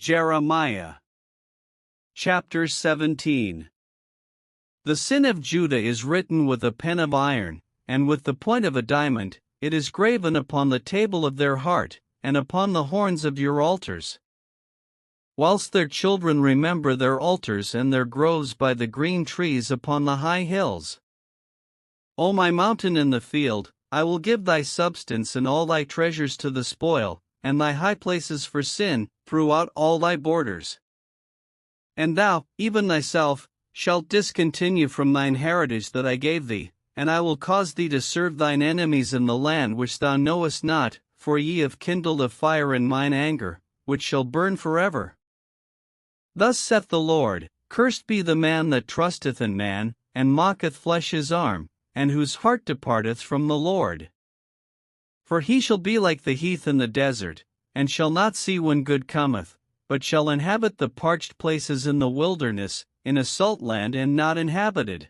Jeremiah chapter 17. The sin of Judah is written with a pen of iron, and with the point of a diamond. It is graven upon the table of their heart, and upon the horns of your altars. Whilst their children remember their altars and their groves by the green trees upon the high hills. O my mountain in the field, I will give thy substance and all thy treasures to the spoil, and thy high places for sin, throughout all thy borders. And thou, even thyself, shalt discontinue from thine heritage that I gave thee, and I will cause thee to serve thine enemies in the land which thou knowest not, for ye have kindled a fire in mine anger, which shall burn forever. Thus saith the Lord, Cursed be the man that trusteth in man, and mocketh flesh his arm, and whose heart departeth from the Lord. For he shall be like the heath in the desert, and shall not see when good cometh, but shall inhabit the parched places in the wilderness, in a salt land and not inhabited.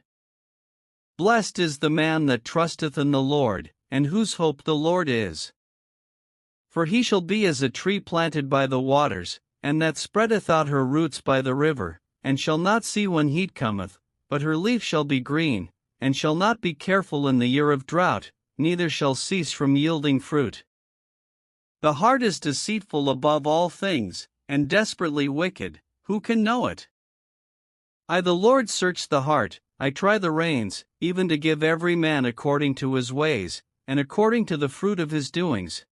Blessed is the man that trusteth in the Lord, and whose hope the Lord is. For he shall be as a tree planted by the waters, and that spreadeth out her roots by the river, and shall not see when heat cometh, but her leaf shall be green, and shall not be careful in the year of drought, neither shall cease from yielding fruit. The heart is deceitful above all things, and desperately wicked, who can know it? I the Lord search the heart, I try the reins, even to give every man according to his ways, and according to the fruit of his doings.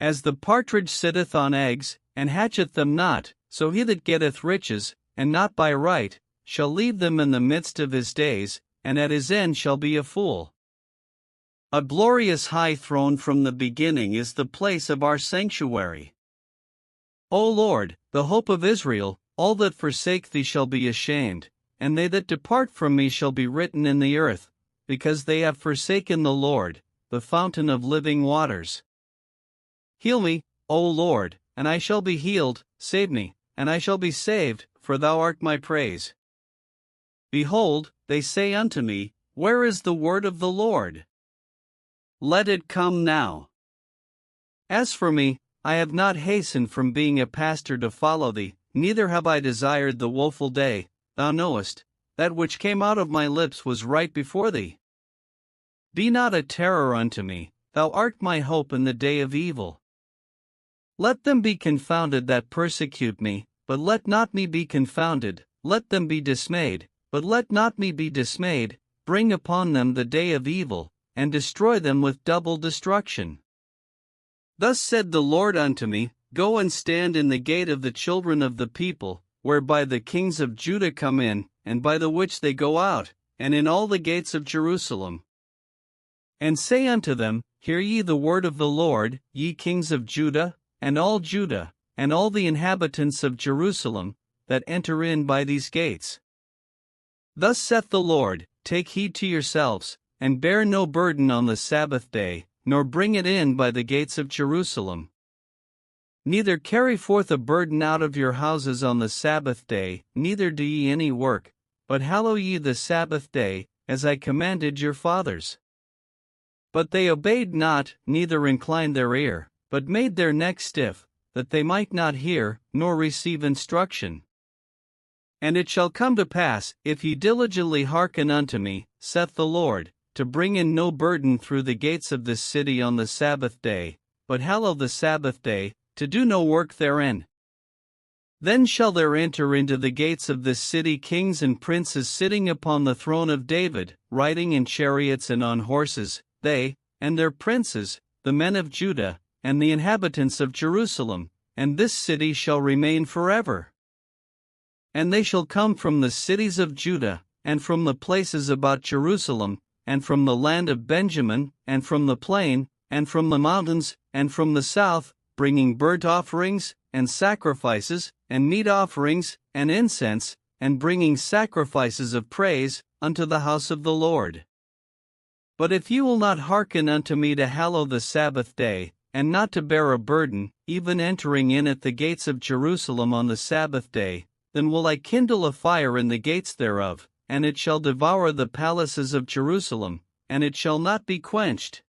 As the partridge sitteth on eggs, and hatcheth them not, so he that getteth riches, and not by right, shall leave them in the midst of his days, and at his end shall be a fool. A glorious high throne from the beginning is the place of our sanctuary. O Lord, the hope of Israel, all that forsake thee shall be ashamed, and they that depart from me shall be written in the earth, because they have forsaken the Lord, the fountain of living waters. Heal me, O Lord, and I shall be healed, save me, and I shall be saved, for thou art my praise. Behold, they say unto me, Where is the word of the Lord? Let it come now. As for me, I have not hastened from being a pastor to follow thee, neither have I desired the woeful day. Thou knowest, that which came out of my lips was right before thee. Be not a terror unto me, thou art my hope in the day of evil. Let them be confounded that persecute me, but let not me be confounded, let them be dismayed, but let not me be dismayed, bring upon them the day of evil, and destroy them with double destruction. Thus said the Lord unto me, Go and stand in the gate of the children of the people, whereby the kings of Judah come in, and by the which they go out, and in all the gates of Jerusalem. And say unto them, Hear ye the word of the Lord, ye kings of Judah, and all the inhabitants of Jerusalem, that enter in by these gates. Thus saith the Lord, Take heed to yourselves, and bear no burden on the Sabbath day, nor bring it in by the gates of Jerusalem. Neither carry forth a burden out of your houses on the Sabbath day, neither do ye any work, but hallow ye the Sabbath day, as I commanded your fathers. But they obeyed not, neither inclined their ear, but made their neck stiff, that they might not hear, nor receive instruction. And it shall come to pass, if ye diligently hearken unto me, saith the Lord, to bring in no burden through the gates of this city on the Sabbath day, but hallow the Sabbath day, to do no work therein. Then shall there enter into the gates of this city kings and princes sitting upon the throne of David, riding in chariots and on horses, they, and their princes, the men of Judah, and the inhabitants of Jerusalem, and this city shall remain forever. And they shall come from the cities of Judah, and from the places about Jerusalem, and from the land of Benjamin, and from the plain, and from the mountains, and from the south, bringing burnt offerings, and sacrifices, and meat offerings, and incense, and bringing sacrifices of praise, unto the house of the Lord. But if you will not hearken unto me to hallow the Sabbath day, and not to bear a burden, even entering in at the gates of Jerusalem on the Sabbath day, then will I kindle a fire in the gates thereof, and it shall devour the palaces of Jerusalem, and it shall not be quenched.